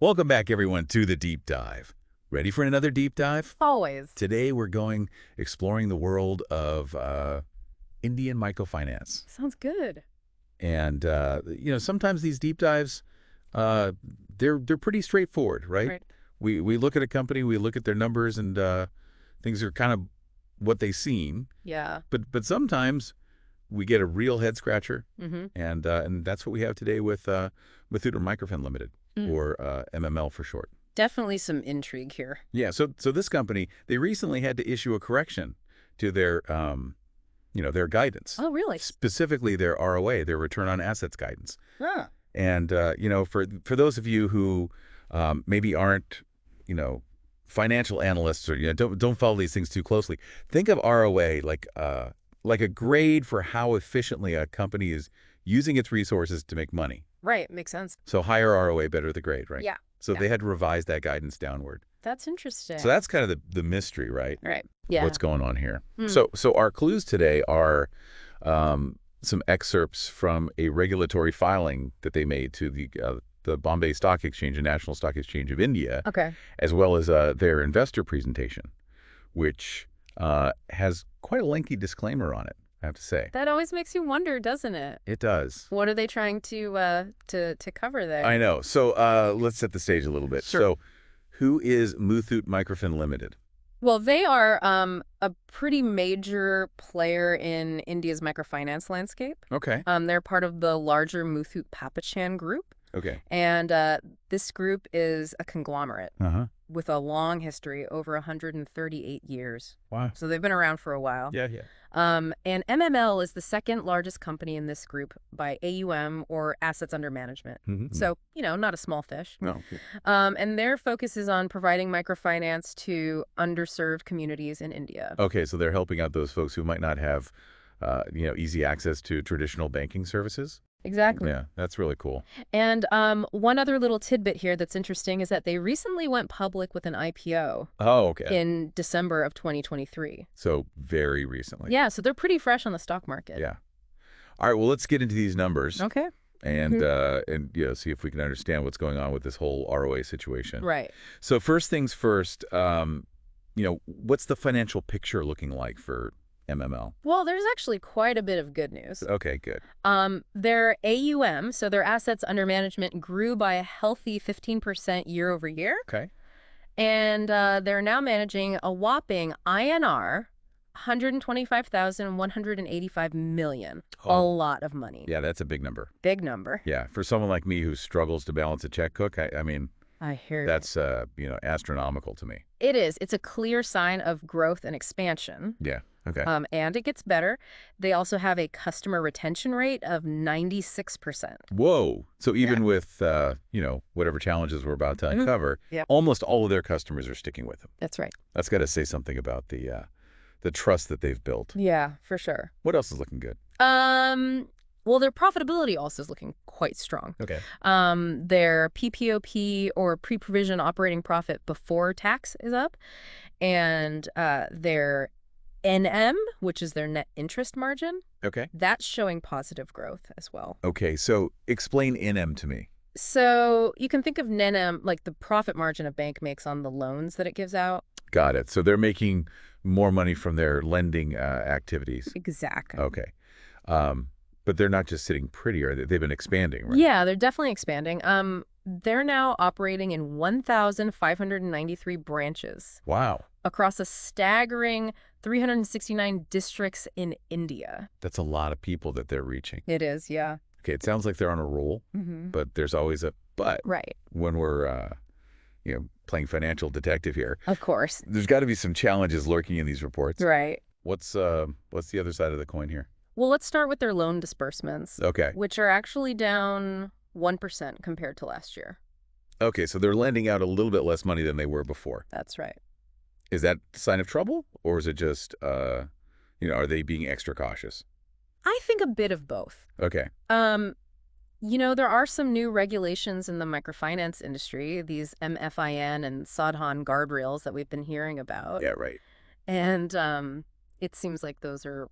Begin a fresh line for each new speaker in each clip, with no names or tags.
Welcome back, everyone, to the Deep Dive. Ready for another deep dive?
Always.
Today, we're exploring the world of Indian microfinance.
Sounds good.
And, sometimes these deep dives, they're pretty straightforward, right?
Right.
We look at a company, we look at their numbers, and things are kind of what they seem.
Yeah.
But sometimes we get a real head-scratcher,
Mm-hmm.
and that's what we have today with Muthoot Microfin Ltd, or MML for short.
Definitely some intrigue here.
Yeah, so this company, they recently had to issue a correction to their their guidance.
Oh, really?
Specifically their ROA, their return on assets guidance.
Ah.
And for those of you who maybe aren't, financial analysts or don't follow these things too closely, think of ROA like a grade for how efficiently a company is using its resources to make money.
Right. Makes sense.
So higher ROA, better the grade, right?
Yeah.
So they had to revise that guidance downward.
That's interesting.
So that's kind of the mystery, right?
Right. Yeah.
What's going on here?
Hmm.
So our clues today are some excerpts from a regulatory filing that they made to the Bombay Stock Exchange and National Stock Exchange of India,
Okay.
as well as their investor presentation, which has quite a lengthy disclaimer on it, I have to say.
That always makes you wonder, doesn't it?
It does.
What are they trying to cover there?
I know. So let's set the stage a little bit.
Sure.
So who is Muthoot Microfin Ltd?
Well, they are a pretty major player in India's microfinance landscape.
Okay.
They're part of the larger Muthoot Papachan group.
Okay.
And this group is a conglomerate
Uh-huh.
with a long history, over 138 years.
Wow.
So they've been around for a while.
Yeah, yeah.
And MML is the second largest company in this group by AUM, or assets under management.
Mm-hmm.
So, not a small fish.
No.
And their focus is on providing microfinance to underserved communities in India.
Okay, so they're helping out those folks who might not have, easy access to traditional banking services.
Exactly.
Yeah, that's really cool.
And one other little tidbit here that's interesting is that they recently went public with an IPO
Oh, okay.
in December of 2023.
So very recently.
Yeah, so they're pretty fresh on the stock market.
Yeah. All right, well, let's get into these numbers
Okay.
and see if we can understand what's going on with this whole ROA situation.
Right.
So first things first, what's the financial picture looking like for MML?
Well, there's actually quite a bit of good news.
Okay, good.
Their AUM, so their assets under management, grew by a healthy 15% year over year.
Okay.
And they're now managing a whopping INR 125,185 million. A
Oh.
lot of money.
Yeah, that's a big number.
Big number.
Yeah, for someone like me who struggles to balance a checkbook, I mean,
I hear
that's astronomical to me.
it is. It's a clear sign of growth and expansion.
Yeah. Okay.
And it gets better. They also have a customer retention rate of 96%.
Whoa. So even with, whatever challenges we're about to uncover,
Yep.
almost all of their customers are sticking with them.
That's right.
That's got to say something about the trust that they've built.
Yeah, for sure.
What else is looking good?
Well, their profitability also is looking quite strong.
Okay.
Their PPOP, or pre-provision operating profit before tax, is up. And their NM, which is their net interest margin,
Okay.
that's showing positive growth as well.
Okay. So explain NM to me.
So you can think of NM like the profit margin a bank makes on the loans that it gives out.
Got it. So they're making more money from their lending activities.
Exactly.
Okay. But they're not just sitting pretty, or they've been expanding, right?
Yeah, they're definitely expanding. They're now operating in 1,593 branches
Wow.
across a staggering 369 districts in India.
That's a lot of people that they're reaching.
It is, yeah.
Okay. It sounds like they're on a roll,
Mm-hmm.
but there's always a but
Right.
when we're, playing financial detective here.
Of course.
There's got to be some challenges lurking in these reports.
Right.
What's the other side of the coin here?
Well, let's start with their loan disbursements,
Okay.
which are actually down 1% compared to last year.
Okay, so they're lending out a little bit less money than they were before.
That's right.
Is that a sign of trouble, or is it just, are they being extra cautious?
I think a bit of both.
Okay.
There are some new regulations in the microfinance industry, these MFIN and Sadhan guardrails that we've been hearing about.
Yeah, right.
And it seems like those are,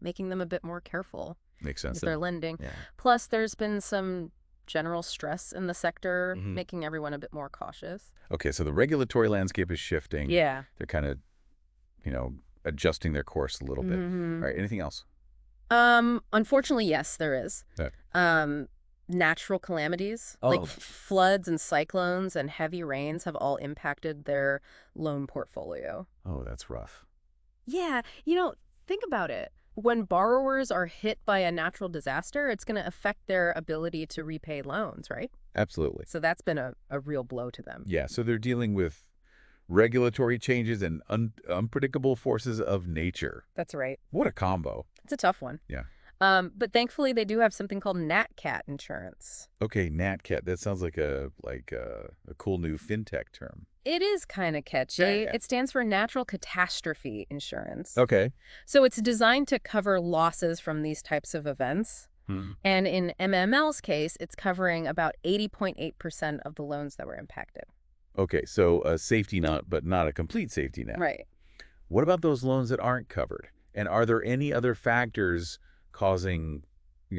making them a bit more careful
Makes sense.
with their lending.
Yeah.
Plus, there's been some general stress in the sector, making everyone a bit more cautious.
Okay, so the regulatory landscape is shifting.
Yeah.
They're kind of, adjusting their course a little bit. All right, anything else?
Unfortunately, yes, there is.
Yeah.
Natural calamities, like floods and cyclones and heavy rains have all impacted their loan portfolio.
Oh, that's rough.
Yeah, think about it. When borrowers are hit by a natural disaster, it's going to affect their ability to repay loans, right?
Absolutely.
So that's been a real blow to them.
Yeah, so they're dealing with regulatory changes and unpredictable forces of nature.
That's right.
What a combo.
It's a tough one.
Yeah.
But thankfully, they do have something called Nat Cat insurance.
Okay, Nat Cat. That sounds like a cool new fintech term.
It is kind of catchy.
Yeah.
It stands for Natural Catastrophe Insurance.
Okay.
So it's designed to cover losses from these types of events. And in MML's case, it's covering about 80.8% of the loans that were impacted.
Okay, so a safety net, but not a complete safety net.
Right.
What about those loans that aren't covered? And are there any other factors causing,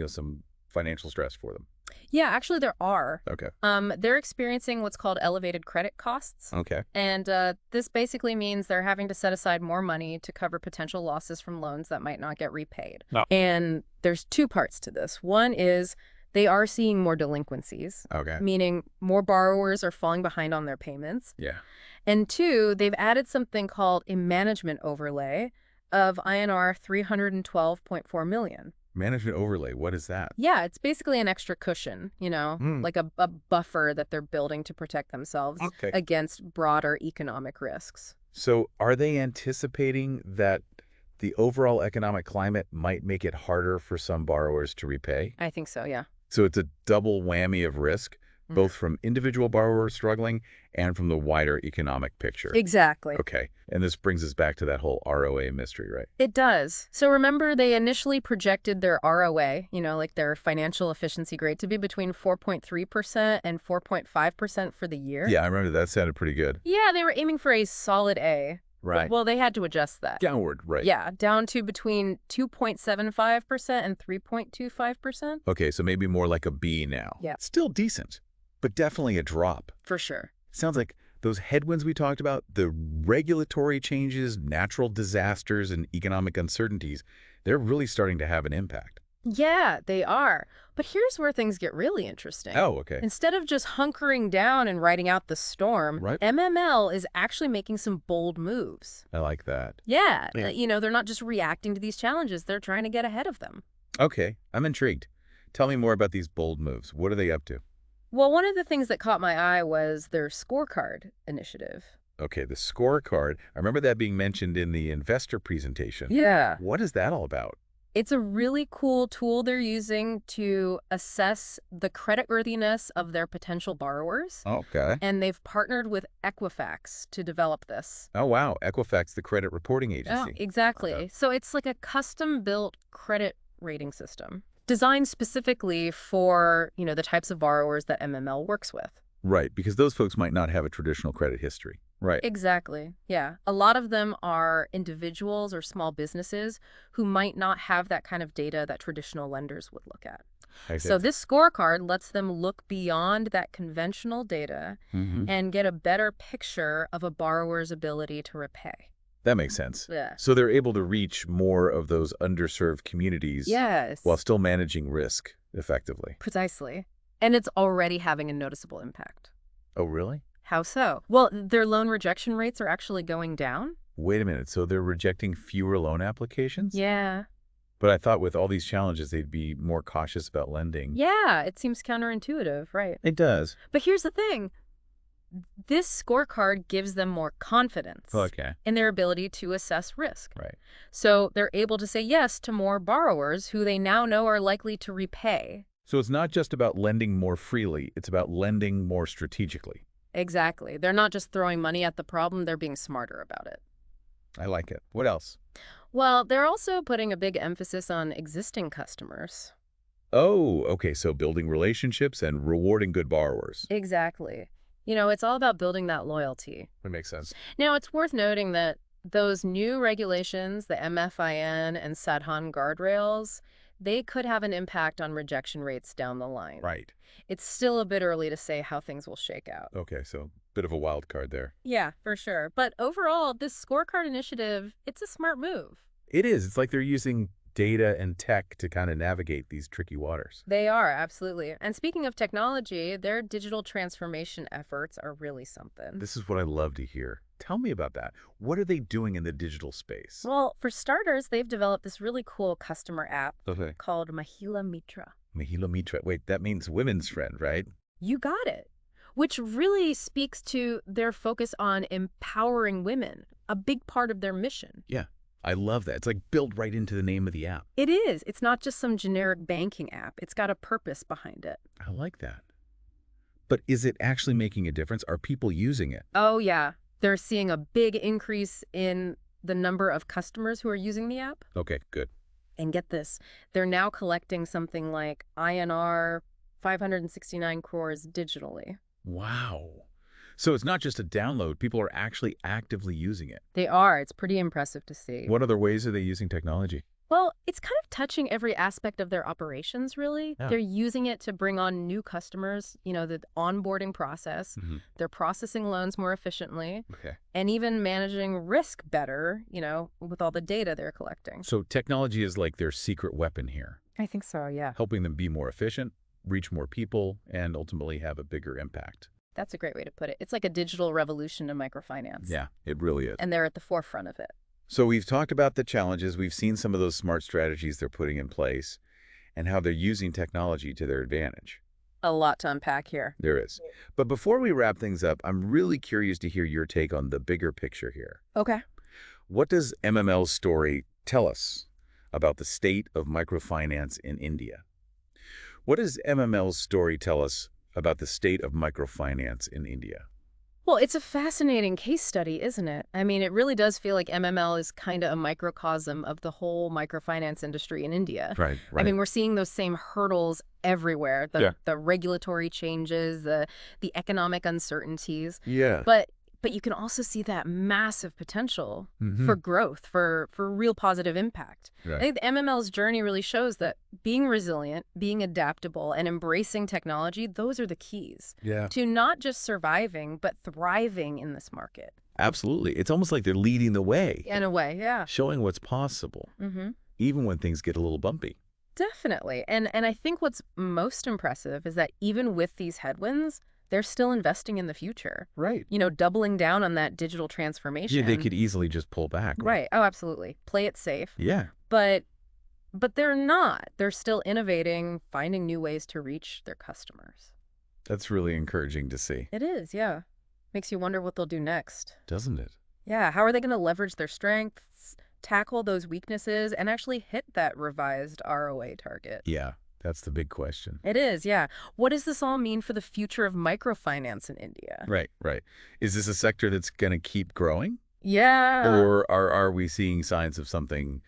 some financial stress for them?
Yeah, actually there are.
Okay.
They're experiencing what's called elevated credit costs.
Okay.
And this basically means they're having to set aside more money to cover potential losses from loans that might not get repaid.
No.
And there's two parts to this. One is they are seeing more delinquencies.
Okay.
Meaning more borrowers are falling behind on their payments.
Yeah.
And two, they've added something called a management overlay of INR 312.4 million.
Management overlay, what is that?
Yeah, it's basically an extra cushion, like a buffer that they're building to protect themselves against broader economic risks.
So are they anticipating that the overall economic climate might make it harder for some borrowers to repay?
I think so, yeah.
So it's a double whammy of risk, both from individual borrowers struggling and from the wider economic picture.
Exactly.
Okay. And this brings us back to that whole ROA mystery, right?
It does. So remember, they initially projected their ROA, like their financial efficiency grade, to be between 4.3% and 4.5% for the year.
Yeah, I remember that sounded pretty good.
Yeah, they were aiming for a solid A.
Right.
Well, they had to adjust that.
Downward, right.
Yeah, down to between 2.75% and 3.25%.
Okay, so maybe more like a B now.
Yeah.
Still decent, but definitely a drop.
For sure.
Sounds like those headwinds we talked about, the regulatory changes, natural disasters, and economic uncertainties, they're really starting to have an impact.
Yeah, they are. But here's where things get really interesting.
Oh, okay.
Instead of just hunkering down and riding out the storm,
Right.
MML is actually making some bold moves.
I like that.
Yeah, they're not just reacting to these challenges, they're trying to get ahead of them.
Okay, I'm intrigued. Tell me more about these bold moves. What are they up to?
Well, one of the things that caught my eye was their scorecard initiative.
Okay, the scorecard. I remember that being mentioned in the investor presentation.
Yeah.
What is that all about?
It's a really cool tool they're using to assess the creditworthiness of their potential borrowers.
Okay.
And they've partnered with Equifax to develop this.
Oh, wow. Equifax, the credit reporting
Oh,
agency.
exactly.
Okay.
So it's like a custom-built credit rating system designed specifically for, the types of borrowers that MML works with.
Right, because those folks might not have a traditional credit history. Right.
Exactly. Yeah. A lot of them are individuals or small businesses who might not have that kind of data that traditional lenders would look at. So this scorecard lets them look beyond that conventional data and get a better picture of a borrower's ability to repay.
That makes sense.
Yeah.
So they're able to reach more of those underserved communities
Yes.
while still managing risk effectively.
Precisely. And it's already having a noticeable impact.
Oh, really?
How so? Well, their loan rejection rates are actually going down.
Wait a minute. So they're rejecting fewer loan applications?
Yeah.
But I thought with all these challenges, they'd be more cautious about lending.
Yeah, it seems counterintuitive, right?
It does.
But here's the thing. This scorecard gives them more confidence
Okay.
in their ability to assess risk.
Right.
So they're able to say yes to more borrowers who they now know are likely to repay.
So it's not just about lending more freely. It's about lending more strategically.
Exactly. They're not just throwing money at the problem, they're being smarter about it.
I like it. What else?
Well, they're also putting a big emphasis on existing customers.
Oh, okay. So building relationships and rewarding good borrowers.
Exactly. It's all about building that loyalty.
That makes sense.
Now, it's worth noting that those new regulations, the MFIN and SADHAN guardrails, they could have an impact on rejection rates down the line.
Right.
It's still a bit early to say how things will shake out.
Okay, so bit of a wild card there.
Yeah, for sure. But overall, this scorecard initiative, it's a smart move.
It is. It's like they're using data and tech to kind of navigate these tricky waters.
They are, absolutely. And speaking of technology, their digital transformation efforts are really something.
This is what I love to hear. Tell me about that. What are they doing in the digital space?
Well, for starters, they've developed this really cool customer app called Mahila Mitra.
Mahila Mitra. Wait, that means women's friend, right?
You got it. Which really speaks to their focus on empowering women, a big part of their mission.
Yeah, I love that. It's like built right into the name of the app.
It is. It's not just some generic banking app. It's got a purpose behind it.
I like that. But is it actually making a difference? Are people using it?
Oh, yeah. They're seeing a big increase in the number of customers who are using the app.
Okay, good.
And get this, they're now collecting something like INR 569 crores digitally.
Wow. So it's not just a download. People are actually actively using it.
They are. It's pretty impressive to see.
What other ways are they using technology?
Well, it's kind of touching every aspect of their operations, really.
Yeah.
They're using it to bring on new customers, the onboarding process. They're processing loans more efficiently.
Okay.
And even managing risk better, with all the data they're collecting.
So technology is like their secret weapon here,
I think so, yeah.
helping them be more efficient, reach more people, and ultimately have a bigger impact.
That's a great way to put it. It's like a digital revolution to microfinance.
Yeah, it really is.
And they're at the forefront of it.
So we've talked about the challenges. We've seen some of those smart strategies they're putting in place and how they're using technology to their advantage.
A lot to unpack here.
There is. But before we wrap things up, I'm really curious to hear your take on the bigger picture here.
Okay.
What does MML's story tell us about the state of microfinance in India? What does MML's story tell us about the state of microfinance in India?
Well, it's a fascinating case study, isn't it? I mean, it really does feel like MML is kind of a microcosm of the whole microfinance industry in India.
Right.
I mean, we're seeing those same hurdles everywhere, the regulatory changes, the economic uncertainties.
Yeah.
But you can also see that massive potential for growth, for real positive impact.
Right.
I think the MML's journey really shows that being resilient, being adaptable, and embracing technology, those are the keys to not just surviving, but thriving in this market.
Absolutely. It's almost like they're leading the way.
In a way, yeah.
Showing what's possible, even when things get a little bumpy.
Definitely. And I think what's most impressive is that even with these headwinds, they're still investing in the future.
Right.
Doubling down on that digital transformation.
Yeah, they could easily just pull back.
Right. Oh, absolutely. Play it safe.
Yeah.
But they're not. They're still innovating, finding new ways to reach their customers.
That's really encouraging to see.
It is, yeah. Makes you wonder what they'll do next.
Doesn't it?
Yeah. How are they going to leverage their strengths, tackle those weaknesses, and actually hit that revised ROA target?
Yeah. That's the big question.
It is, yeah. What does this all mean for the future of microfinance in India?
Right. Is this a sector that's going to keep growing?
Yeah.
Or are we seeing signs of something,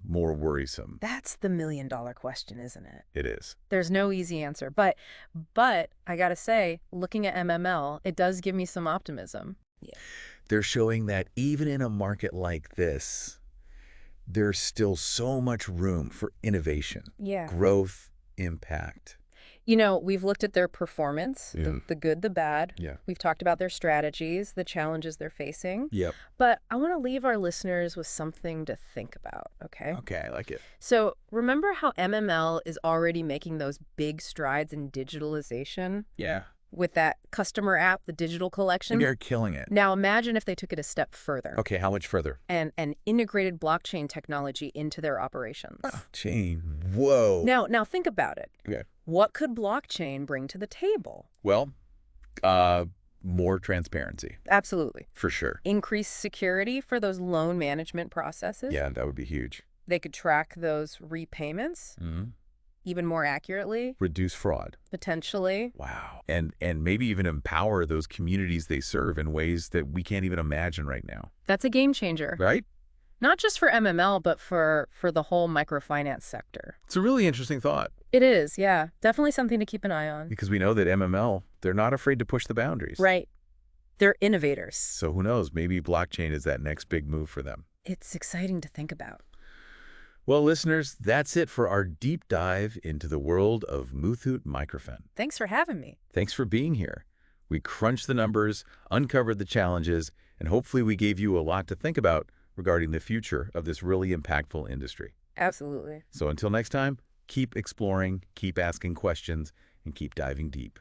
more worrisome?
That's the million-dollar question, isn't it?
It is.
There's no easy answer. But I got to say, looking at MML, it does give me some optimism. Yeah.
They're showing that even in a market like this, there's still so much room for innovation, growth, impact.
We've looked at their performance, the good, the bad.
Yeah.
We've talked about their strategies, the challenges they're facing.
Yep.
But I want to leave our listeners with something to think about, okay?
Okay, I like it.
So remember how MML is already making those big strides in digitalization?
Yeah.
With that customer app, the digital collection.
They're killing it.
Now imagine if they took it a step further.
Okay, how much further?
And integrated blockchain technology into their operations.
Blockchain. Whoa.
Now think about it.
Okay.
What could blockchain bring to the table?
Well, more transparency.
Absolutely.
For sure.
Increased security for those loan management processes.
Yeah, that would be huge.
They could track those repayments. Even more accurately.
Reduce fraud.
Potentially.
Wow. And maybe even empower those communities they serve in ways that we can't even imagine right now.
That's a game changer.
Right?
Not just for MML, but for the whole microfinance sector.
It's a really interesting thought.
It is, yeah. Definitely something to keep an eye on.
Because we know that MML, they're not afraid to push the boundaries.
Right. They're innovators.
So who knows? Maybe blockchain is that next big move for them.
It's exciting to think about.
Well, listeners, that's it for our deep dive into the world of Muthoot Microfin.
Thanks for having me.
Thanks for being here. We crunched the numbers, uncovered the challenges, and hopefully we gave you a lot to think about regarding the future of this really impactful industry.
Absolutely.
So until next time, keep exploring, keep asking questions, and keep diving deep.